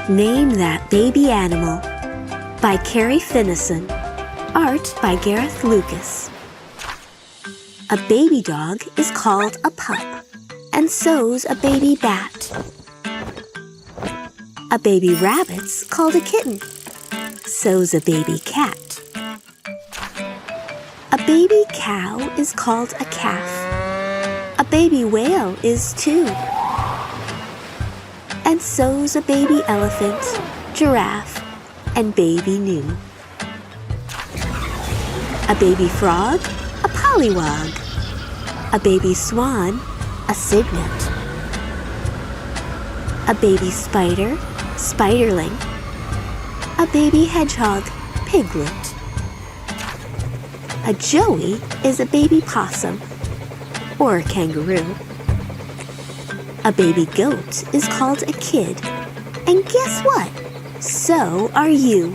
Name That Baby Animal by Carrie Finnison. Art by Gareth Lucas. A baby dog is called a pup, and so's a baby bat. A baby rabbit's called a kitten, so's a baby cat. A baby cow is called a calf. A baby whale is too. And so's a baby elephant, giraffe, and baby gnu. A baby frog, a pollywog. A baby swan, a cygnet. A baby spider, spiderling. A baby hedgehog, piglet. A joey is a baby possum, or a kangaroo. A baby goat is called a kid, and guess what? So are you.